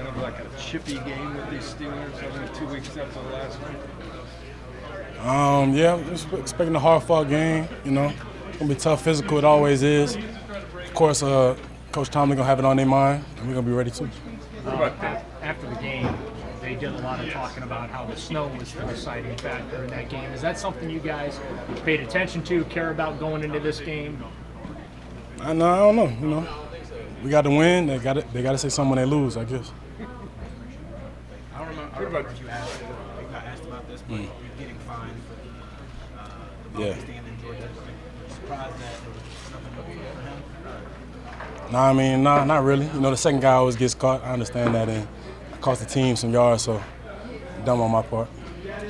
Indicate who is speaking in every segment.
Speaker 1: kind of like a chippy game with these Steelers only 2 weeks after the last one?
Speaker 2: Yeah, I'm expecting a hard-fought game. It's gonna be tough, physical. It always is. Of course, Coach Tomlin gonna have it on their mind, and we're gonna be ready too.
Speaker 3: After the game, they did a lot of talking about how the snow was the deciding factor in that game. Is that something you guys paid attention to, care about going into this game?
Speaker 2: I don't know. We got to win. They got to say something when they lose, I guess.
Speaker 4: I remember you got asked about this, but you're getting fined for the ball stand in Georgia. Surprised that there was nothing for him?
Speaker 2: Not really. The second guy always gets caught. I understand that, and I cost the team some yards, so dumb on my part.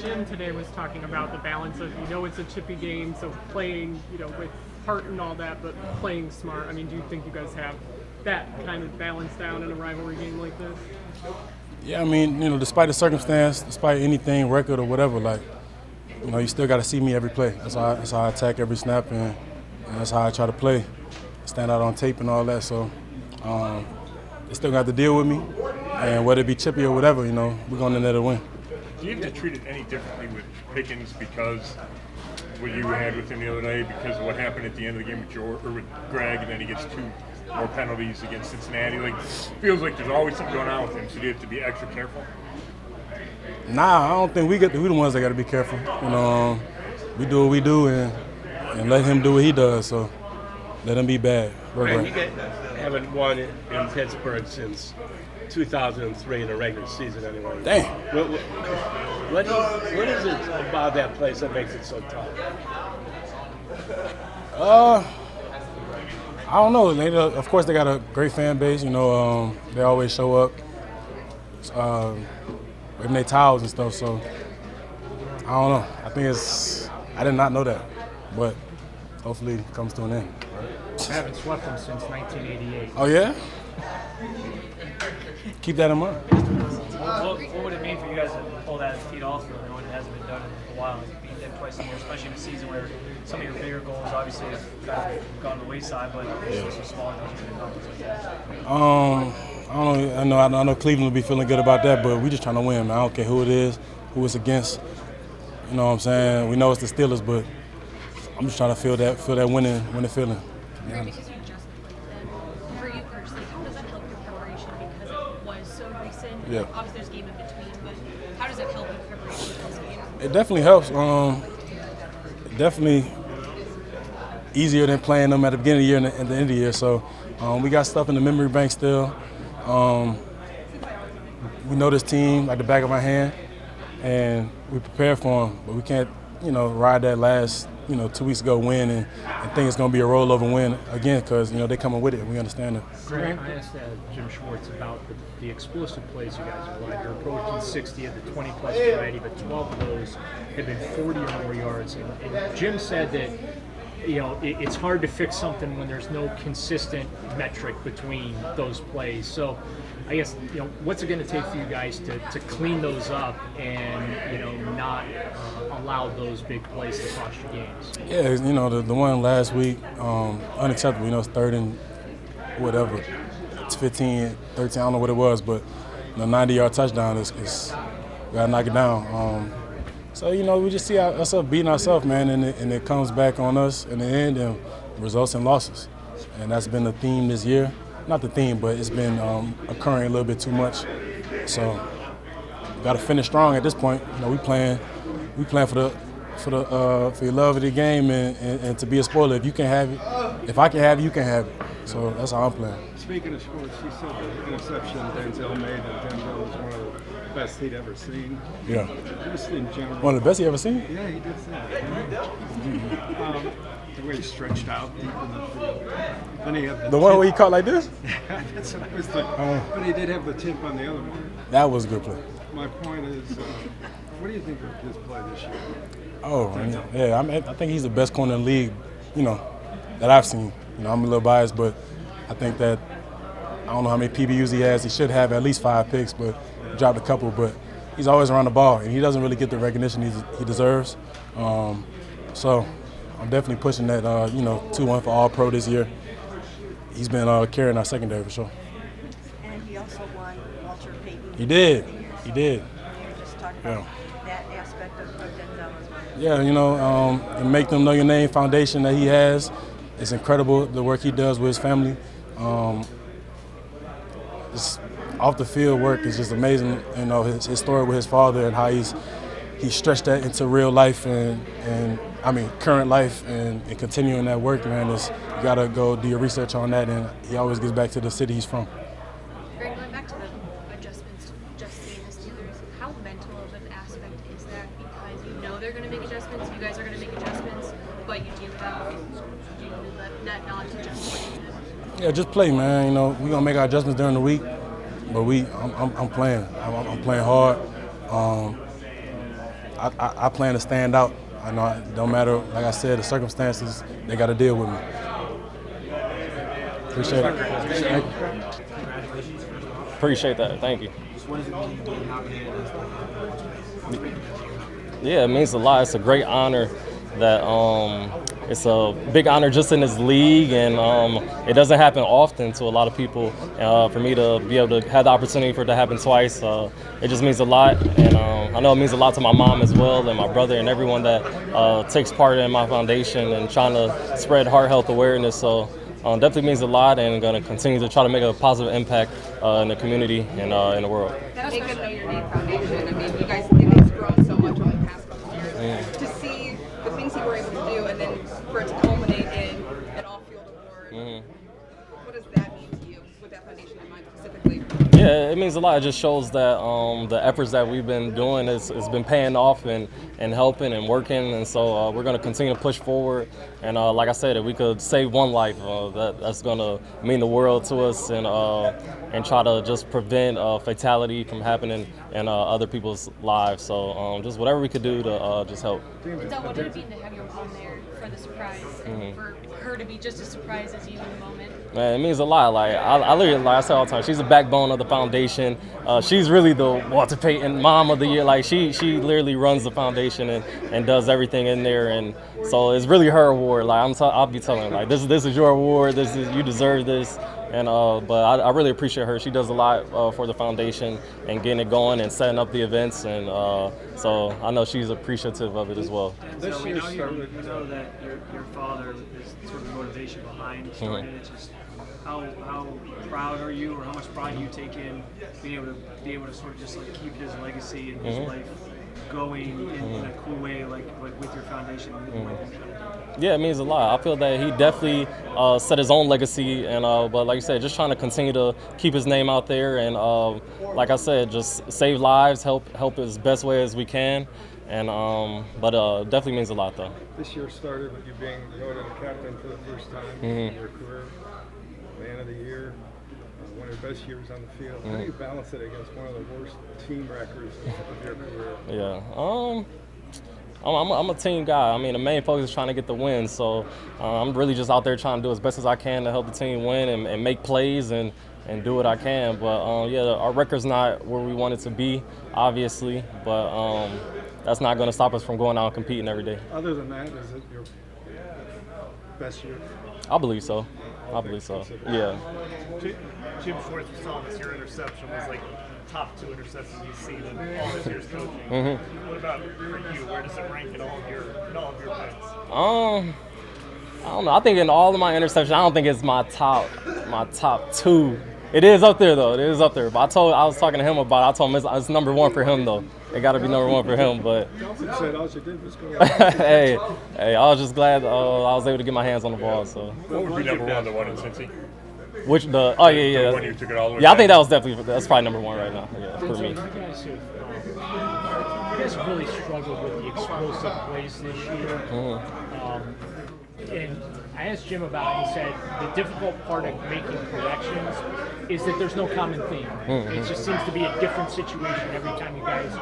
Speaker 5: Jim today was talking about the balance of, it's a chippy game, so playing, with heart and all that, but playing smart. Do you think you guys have that kind of balance down in a rivalry game like this?
Speaker 2: Yeah, despite the circumstance, despite anything, record or whatever, you still got to see me every play. That's how I attack every snap, and that's how I try to play, stand out on tape and all that. So they still got to deal with me, and whether it be chippy or whatever, we're going in there to win.
Speaker 6: Do you have to treat it any differently with Pickens because what you had with him the other day, because of what happened at the end of the game with Greg, and then he gets 2 more penalties against Cincinnati? Feels like there's always something going on with him, so do you have to be extra careful?
Speaker 2: Nah, I don't think we the ones that got to be careful. We do what we do and let him do what he does. So let him be bad.
Speaker 7: Man, you haven't won in Pittsburgh since 2003 in the regular season anyway.
Speaker 2: Damn.
Speaker 7: What is it about that place that makes it so tough?
Speaker 2: I don't know. Of course, they got a great fan base. They always show up, waving their towels and stuff. So I don't know. I did not know that, but hopefully it comes to an end.
Speaker 3: I haven't swept them since 1988.
Speaker 2: Oh yeah? Keep that in mind.
Speaker 8: What would it mean for you guys to pull that feat off, knowing it hasn't been done in a while? Like beat them twice a year, especially in a season where some of your bigger goals obviously have kind of gone to the wayside, but it's some smaller goals you can accomplish like that.
Speaker 2: I know Cleveland will be feeling good about that, but we just trying to win, man. I don't care who it is, who it's against. You know what I'm saying? We know it's the Steelers, but I'm just trying to feel that winning feeling.
Speaker 9: Because you just played them, for you personally, how does that help your preparation because it was so recent?
Speaker 2: Yeah.
Speaker 9: Obviously, there's a game in between, but how does it help your preparation for this game?
Speaker 2: It definitely helps. Definitely easier than playing them at the beginning of the year and at the end of the year. So we got stuff in the memory bank still. We know this team like the back of our hand, and we prepare for them. But we can't, ride that last, 2 weeks ago win and think it's going to be a rollover win again because, they're coming with it. We understand it.
Speaker 3: Grant, I asked Jim Schwartz about the explosive plays you guys applied. You're approaching 60 of the 20-plus variety, but 12 of those have been 40 or more yards. And Jim said that, it's hard to fix something when there's no consistent metric between those plays. So I guess, what's it going to take for you guys to clean those up and, not allow those big plays to cost you games?
Speaker 2: Yeah, the one last week, unacceptable. It's 3rd and whatever. It's 15, 13, I don't know what it was, but 90-yard touchdown is we got to knock it down. So, we just see ourselves beating ourselves, man, and it comes back on us in the end and results in losses. And that's been the theme this year. Not the theme, but it's been occurring a little bit too much. So we got to finish strong at this point. We playing for your love of the game and to be a spoiler. If you can have it, if I can have it, you can have it. So that's how I'm playing.
Speaker 1: Speaking of sports, you said the interception Denzel made that Denzel was one of the best he'd ever seen.
Speaker 2: Yeah.
Speaker 1: Just in general.
Speaker 2: One of the best he ever seen?
Speaker 1: Yeah, he did say that. The way he stretched out deep in the field. Then he had
Speaker 2: the one where he caught like this?
Speaker 1: That's what I was thinking. But he did have the tip on the other one.
Speaker 2: That was a good play.
Speaker 1: My point is, what do you think of his play this year?
Speaker 2: Oh, yeah, I think he's the best corner in the league, that I've seen. I'm a little biased, but I think that I don't know how many PBUs he has. He should have at least 5 picks, but he dropped a couple. But he's always around the ball, and he doesn't really get the recognition he deserves. So I'm definitely pushing that, 2-1 for All-Pro this year. He's been carrying our secondary for sure.
Speaker 10: And he also won after Peyton.
Speaker 2: He did. He did.
Speaker 10: Just talk about that aspect of Denzel as well.
Speaker 2: Yeah, you know, the Make Them Know Your Name foundation that he has, it's incredible the work he does with his family. It's off the field work is just amazing. You know, his story with his father and how he stretched that into real life and I mean current life and continuing that work, man. You gotta go do your research on that, and he always gets back to the city he's from.
Speaker 9: Greg, going back to the adjustments just seeing the Steelers, how mental of an aspect is that? Because you know they're going to make adjustments, you guys are going to make adjustments, but you do have that knowledge to just play.
Speaker 2: Yeah, just play, man. You know, we're gonna make our adjustments during the week, but I'm playing. I'm playing hard. I plan to stand out. I know it don't matter, like I said, the circumstances, they got to deal with me. Appreciate it.
Speaker 11: Appreciate that. Thank you.
Speaker 4: What does it mean to be nominated as the Sportsman?
Speaker 11: Yeah, it means a lot. It's a great honor that it's a big honor just in this league, and it doesn't happen often to a lot of people. For me to be able to have the opportunity for it to happen twice, it just means a lot. And I know it means a lot to my mom as well, and my brother, and everyone that takes part in my foundation and trying to spread heart health awareness. So definitely means a lot, and going to continue to try to make a positive impact in the community and in the world.
Speaker 12: Make Them Know Your Name Foundation. I mean, you guys, it's grown so much over the past couple of years. To see the things you were able to do, and then for it to culminate in an all-field award. What does that mean to you with that foundation in mind specifically?
Speaker 11: Yeah, it means a lot. It just shows that the efforts that we've been doing has been paying off and helping and working, and so we're going to continue to push forward. And like I said, if we could save one life, that's going to mean the world to us, and try to just prevent fatality from happening in other people's lives. So just whatever we could do to just help.
Speaker 9: Denzel, what did it mean to have your mom there for the surprise and for her to be just as surprised as you in the moment?
Speaker 11: Man, it means a lot. Like I literally, like I say all the time, she's the backbone of the foundation. She's really the Walter Payton Mom of the Year. Like she literally runs the foundation and does everything in there. And so it's really her award. Like I'll be telling her, like this is your award. You deserve this. And but I really appreciate her. She does a lot for the foundation and getting it going and setting up the events. And so I know she's appreciative of it as well.
Speaker 8: So we know that your father is sort of the motivation behind starting it. Just how proud are you, or how much pride do you take in being able to sort of just like keep his legacy and his life going in a cool way, like with your foundation and with the way things are?
Speaker 11: Yeah, it means a lot. I feel that he definitely set his own legacy, and but like you said, just trying to continue to keep his name out there, and like I said, just save lives, help as best way as we can, and but definitely means a lot though.
Speaker 1: This year started with you being voted a captain for the first time in your career, man of the year, one of your best years on the field. How do you balance it against one of the worst team records of your career?
Speaker 11: Yeah. I'm a team guy. I mean, the main focus is trying to get the win. So I'm really just out there trying to do as best as I can to help the team win and make plays and do what I can. But yeah, our record's not where we want it to be, obviously. But that's not going to stop us from going out and competing every day.
Speaker 1: Other than that, is it your best year?
Speaker 11: I believe so. Yeah.
Speaker 13: Jim Schwartz was telling us your interception was like top 2 interceptions you've seen in all his years coaching. What about for you? Where does it rank in all of your picks?
Speaker 11: I don't know. I think in all of my interceptions, I don't think it's my top 2. It is up there though. It is up there. But I was talking to him about it. I told him it's number 1 for him though. It got to be number 1 for him. But
Speaker 1: Delpit said all you did was go.
Speaker 11: hey, I was just glad I was able to get my hands on the ball. So.
Speaker 6: What would be number 1, the one in Cincy?
Speaker 11: Which
Speaker 6: The one you took it all the way
Speaker 11: Yeah, I
Speaker 6: back?
Speaker 11: think that's probably number 1 right now. Yeah, for me.
Speaker 3: You guys have really struggled with the explosive plays this year. And I asked Jim about it. He said the difficult part of making corrections is that there's no common theme. It just seems to be a different situation every time you guys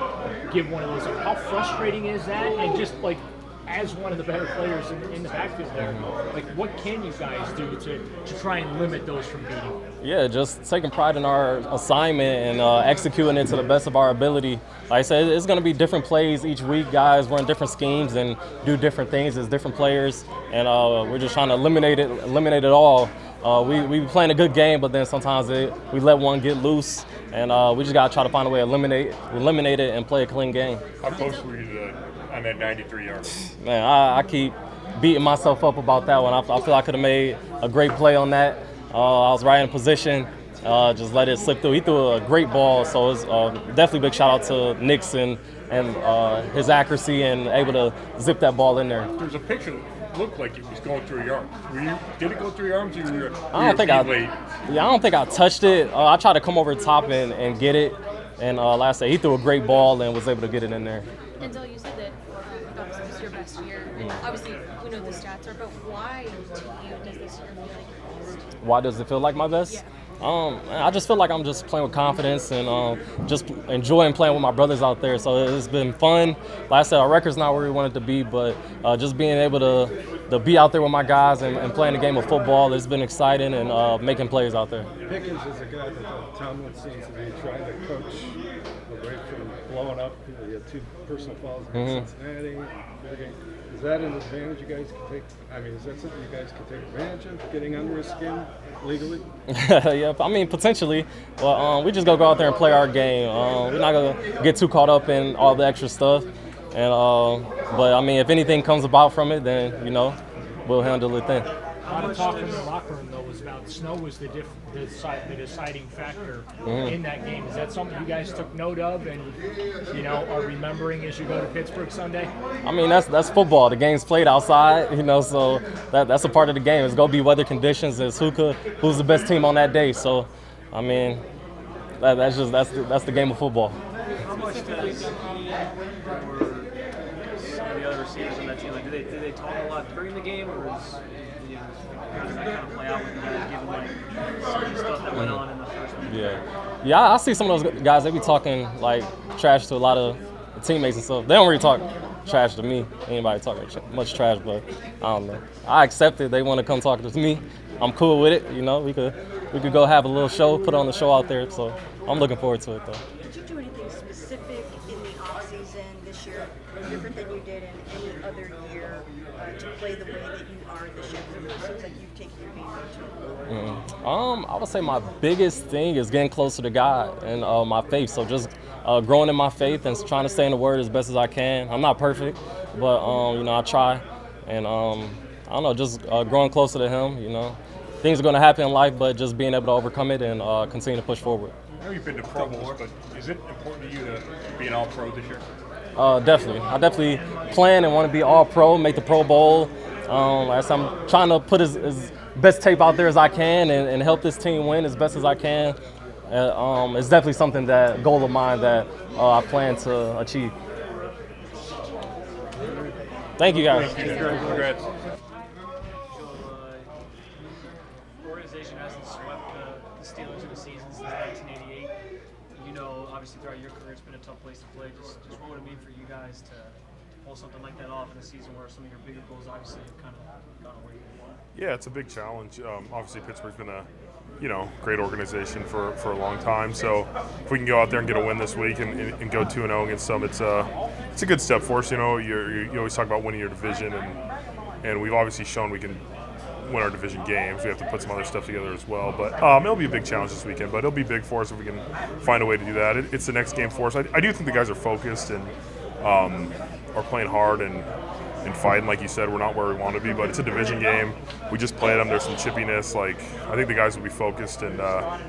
Speaker 3: give one of those. How frustrating is that? And just like, as one of the better players in the backfield there, like what can you guys do to try and limit those from beating?
Speaker 11: Yeah, just taking pride in our assignment and executing it to the best of our ability. Like I said, it's going to be different plays each week. Guys run different schemes and do different things as different players, and we're just trying to eliminate it all we be playing a good game, but then sometimes we let one get loose, and we just gotta try to find a way to eliminate it and play a clean game.
Speaker 6: How close were you on that 93 yards?
Speaker 11: Man, I keep beating myself up about that one. I feel I could have made a great play on that. I was right in position, just let it slip through. He threw a great ball, so it's definitely big shout out to Nixon and his accuracy and able to zip that ball in there.
Speaker 6: There's a picture that looked like it was going through your arm. Did it go through your arms? Or
Speaker 11: I don't think I touched it. I tried to come over the top and get it, and like I said, he threw a great ball and was able to get it in there.
Speaker 9: Denzel, you said that this was your best year. Obviously, we know the stats are, but why to you does this year feel like your best?
Speaker 11: Why does it feel like my best?
Speaker 9: Yeah.
Speaker 11: I just feel like I'm just playing with confidence and just enjoying playing with my brothers out there. So it's been fun. Like I said, our record's not where we want it to be, but just being able to be out there with my guys and playing a game of football, it's been exciting and making plays out there.
Speaker 1: Pickens is a guy that Tomlin seems to be trying to coach away from blowing up. He had 2 personal fouls against Cincinnati. Is that an advantage you guys can take? I mean, is that something you guys can take advantage of, getting under his skin legally?
Speaker 11: Yeah, I mean, potentially. Well, we just go out there and play our game. We're not going to get too caught up in all the extra stuff. And but, I mean, if anything comes about from it, then, we'll handle it then.
Speaker 3: A lot of talk in the locker room, though, was about snow was the deciding factor in that game. Is that something you guys took note of and, are remembering as you go to Pittsburgh Sunday?
Speaker 11: I mean, that's football. The game's played outside, so that's a part of the game. It's going to be weather conditions. It's who's the best team on that day. So, I mean, that's the game of football.
Speaker 8: How much does some of the other receivers on that team, do they talk a lot during the game, or how does that kind of play out with you guys, given some of the stuff that went on in the first one?
Speaker 11: Yeah, I see some of those guys. They be talking trash to a lot of the teammates and stuff. They don't really talk trash to me. Anybody talking much trash, but I don't know. I accept it. They want to come talk to me. I'm cool with it. We could go have a little show, put on the show out there. So I'm looking forward to it though.
Speaker 10: Did you do anything specific in the offseason this year, different than you did in any other year, to play the way that you are this year? Because it seems like you've taken your game to
Speaker 11: I would say my biggest thing is getting closer to God and my faith. So just growing in my faith and trying to stay in the Word as best as I can. I'm not perfect, but I try, and I don't know, just growing closer to Him. Things are going to happen in life, but just being able to overcome it and continue to push forward.
Speaker 6: I know you've been to Pro Bowls, but is it important to you to be an All-Pro this year?
Speaker 11: Definitely. I definitely plan and want to be All-Pro, make the Pro Bowl. I'm trying to put as best tape out there as I can and help this team win as best as I can. It's definitely something goal of mine that I plan to achieve. Thank you, guys.
Speaker 6: Congrats.
Speaker 8: Organization hasn't swept the Steelers in the season since 1988. Obviously throughout your career, it's been a tough place to play. Just what would it mean for you guys to pull something like that off in a season where some of your bigger goals obviously have kind of gone away from you?
Speaker 14: Yeah, it's a big challenge. Obviously, Pittsburgh's been a great organization for a long time. So if we can go out there and get a win this week and go 2-0 against them, it's a good step for us. You always talk about winning your division, and we've obviously shown we can win our division games. We have to put some other stuff together as well. But it'll be a big challenge this weekend, but it'll be big for us if we can find a way to do that. It's the next game for us. I do think the guys are focused and are playing hard and fighting. Like you said, we're not where we want to be, but it's a division game. We just played them. There's some chippiness. I think the guys will be focused and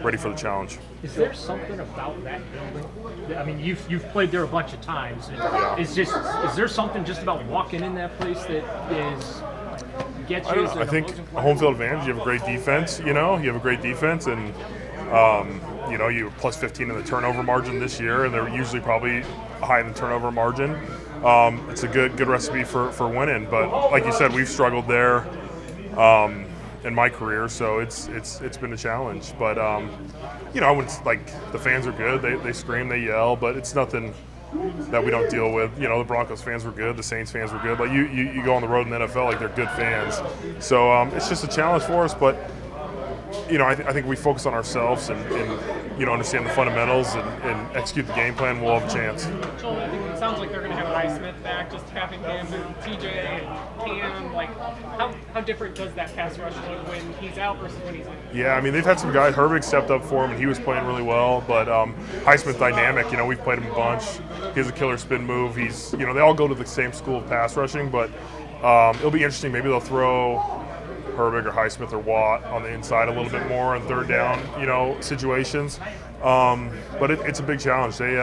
Speaker 14: ready for the challenge.
Speaker 3: Is there something about that building? I mean, you've played there a bunch of times. And is there something just about walking in that place that gets you?
Speaker 14: I think a home field advantage. You have a great defense. You have a great defense, and you're plus 15 in the turnover margin this year, and they're usually probably high in the turnover margin. It's a good recipe for winning. But like you said, we've struggled there in my career, so it's been a challenge. But I wouldn't the fans are good. They scream, they yell, but it's nothing that we don't deal with. The Broncos fans were good, the Saints fans were good. You go on the road in the NFL, they're good fans. So it's just a challenge for us. But I think we focus on ourselves and understand the fundamentals and execute the game plan, we'll have a chance.
Speaker 5: Joel, I think it sounds like they're going to have Highsmith back, just having him and TJ and Cam. Like, how different does that pass rush look when he's out versus when he's in?
Speaker 14: Yeah, I mean, they've had some guys. Herbig stepped up for him, and he was playing really well. But Highsmith dynamic, we've played him a bunch. He has a killer spin move. He's, they all go to the same school of pass rushing, but it'll be interesting. Maybe they'll throw Herbig or Highsmith or Watt on the inside a little bit more on third down, situations. But it's a big challenge. They,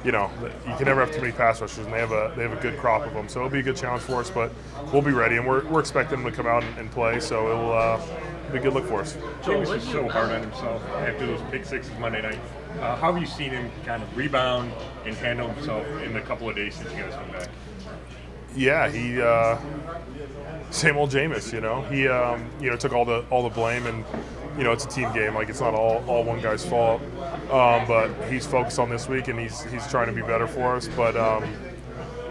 Speaker 14: you can never have too many pass rushers, and they have a good crop of them. So it'll be a good challenge for us, but we'll be ready, and we're expecting them to come out and play. So it'll be a good look for us.
Speaker 6: Jameis was so hard on himself after those pick sixes Monday night. How have you seen him kind of rebound and handle himself in the couple of days since you guys come back?
Speaker 14: Yeah, he same old Jameis. He took all the blame, and it's a team game. Like, it's not all one guy's fault. But he's focused on this week, and he's trying to be better for us. But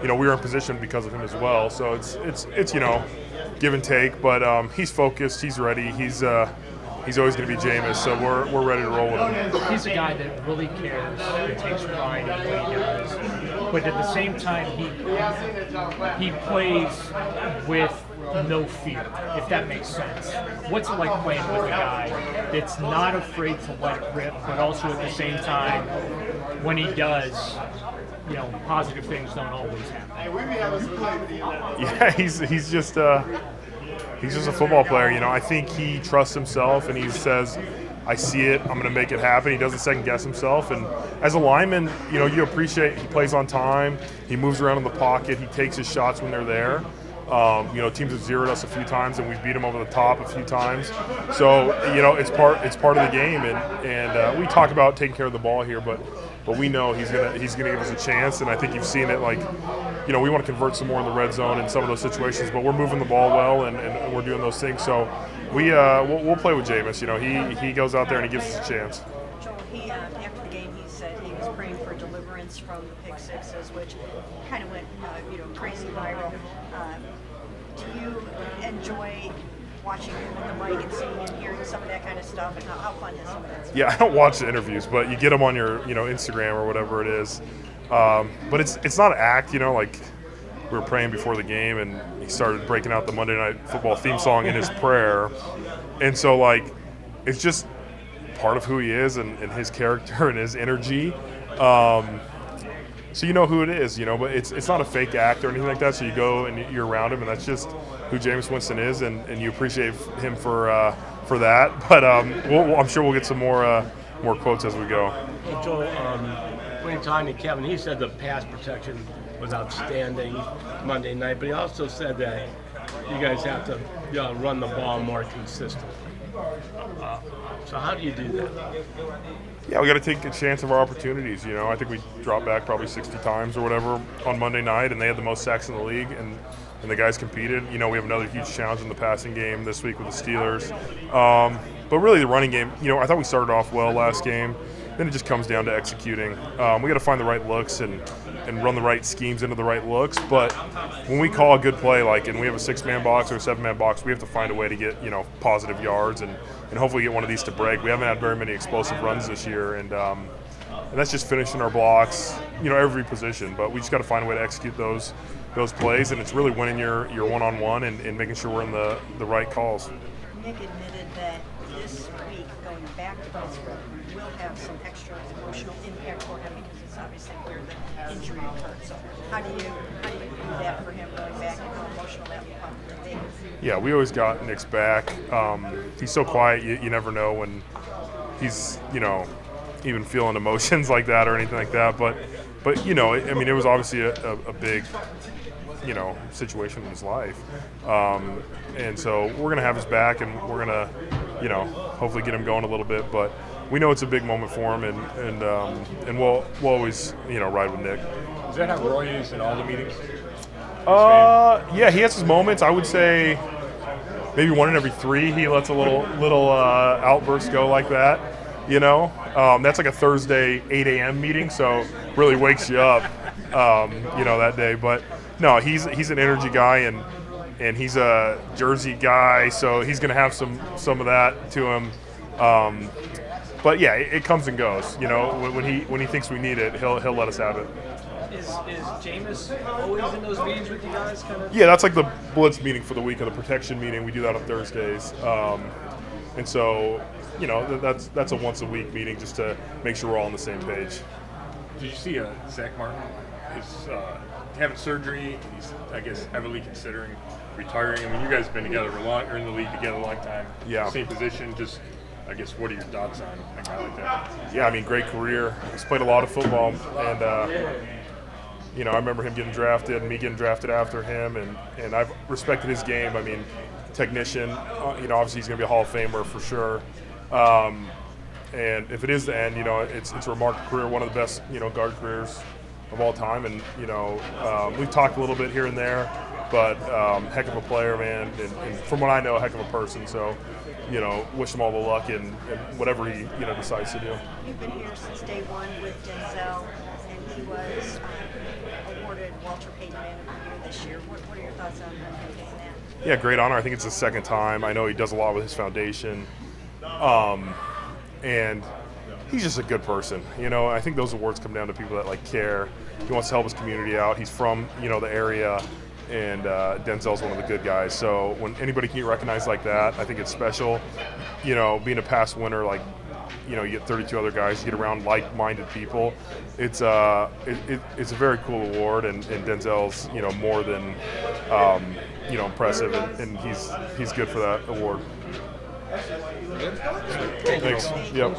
Speaker 14: we were in position because of him as well. So it's give and take. But he's focused. He's ready. He's always going to be Jameis. So we're ready to roll with him.
Speaker 3: He's a guy that really cares and takes pride in what he does. But at the same time, he plays with no fear, if that makes sense. What's it like playing with a guy that's not afraid to let it rip, but also at the same time, when he does, positive things don't always happen?
Speaker 14: Yeah, he's just a football player. I think he trusts himself, and he says, I see it, I'm going to make it happen. He doesn't second guess himself. And as a lineman, you appreciate he plays on time, he moves around in the pocket, he takes his shots when they're there. Teams have zeroed us a few times, and we've beat them over the top a few times. So, it's part of the game, and we talk about taking care of the ball here, but we know he's gonna give us a chance, and I think you've seen it. Like, we want to convert some more in the red zone in some of those situations, but we're moving the ball well, and we're doing those things. So we'll play with Jameis. He goes out there and he gives us a chance.
Speaker 10: Joel, after the game, he said he was praying for deliverance from the pick sixes, which kind of went crazy viral. Do you enjoy watching him on the mic and seeing and hearing some of that kind of stuff, and how fun is some of that stuff?
Speaker 14: Yeah, I don't watch the interviews, but you get them on your Instagram or whatever it is. But it's not an act, like we were praying before the game, and he started breaking out the Monday Night Football theme song in his prayer, and so it's just part of who he is and his character and his energy. So you know who it is, but it's not a fake act or anything like that. So you go and you're around him, and that's just who Jameis Winston is, and you appreciate him for that. But I'm sure we'll get some more quotes as we go.
Speaker 7: Hey, Joel, when talking to Kevin, he said the pass protection was outstanding Monday night, but he also said that you guys have to run the ball more consistently. So how do you do that?
Speaker 14: Yeah, we got to take a chance of our opportunities. I think we dropped back probably 60 times or whatever on Monday night, and they had the most sacks in the league, and the guys competed. We have another huge challenge in the passing game this week with the Steelers. But really the running game, I thought we started off well last game. Then it just comes down to executing. We got to find the right looks and run the right schemes into the right looks. But when we call a good play, and we have a 6-man box or a 7-man box, we have to find a way to get, positive yards and hopefully get one of these to break. We haven't had very many explosive runs this year, and that's just finishing our blocks, every position. But we just got to find a way to execute those plays, and it's really winning your one-on-one and making sure we're in the right calls.
Speaker 10: Nick admitted that this week, going back to Pittsburgh, will have some extra emotional impact for him because it's obviously where the injury occurred. So how do you do that for him going back, and how emotional that will probably be?
Speaker 14: Yeah, we always got Nick's back. He's so quiet, you never know when he's, even feeling emotions like that or anything like that. But it was obviously a big, situation in his life. And so we're going to have his back, and we're going to, hopefully get him going a little bit. But we know it's a big moment for him, and we'll always, ride with Nick.
Speaker 6: Is that how Roy is in all the meetings?
Speaker 14: Yeah, he has his moments. I would say maybe 1 in every 3 he lets a little outburst go like that. That's like a Thursday 8 a.m. meeting, so really wakes you up, that day. But no, he's an energy guy, and he's a Jersey guy, so he's going to have some of that to him. but yeah, it comes and goes. You know, when he thinks we need it, he'll let us have it.
Speaker 8: Is Jameis always in those meetings with you guys? Kind of.
Speaker 14: Yeah, that's like the blitz meeting for the week, or the protection meeting. We do that on Thursdays, and so you know that's a once a week meeting just to make sure we're all on the same page.
Speaker 6: Did you see Zach Martin is having surgery? He's, I guess, heavily considering retiring. I mean, you guys have been together or in the league together a long time.
Speaker 14: Yeah.
Speaker 6: Same position. Just, I guess, what are your thoughts on a guy like that?
Speaker 14: Yeah, I mean, great career. He's played a lot of football, and you know, I remember him getting drafted and me getting drafted after him, and I've respected his game. I mean, technician. You know, obviously he's going to be a Hall of Famer for sure. And if it is the end, you know, it's a remarkable career, one of the best, you know, guard careers of all time. And, you know, we've talked a little bit here and there, but heck of a player, man. And from what I know, a heck of a person. So, you know, wish him all the luck in whatever he, you know, decides to do.
Speaker 10: You've been here since day one with Denzel, and he was awarded Walter Payton Man of the Year this year. What are your thoughts on him getting that?
Speaker 14: Yeah, great honor. I think it's his second time. I know he does a lot with his foundation. And he's just a good person. You know, I think those awards come down to people that like care. He wants to help his community out. He's from, you know, the area, and Denzel's one of the good guys. So when anybody can get recognized like that, I think it's special. You know, being a past winner, like, you know, you get 32 other guys, you get around like-minded people. It's a very cool award, and Denzel's, you know, more than you know, impressive, and he's good for that award. Thanks. Yep.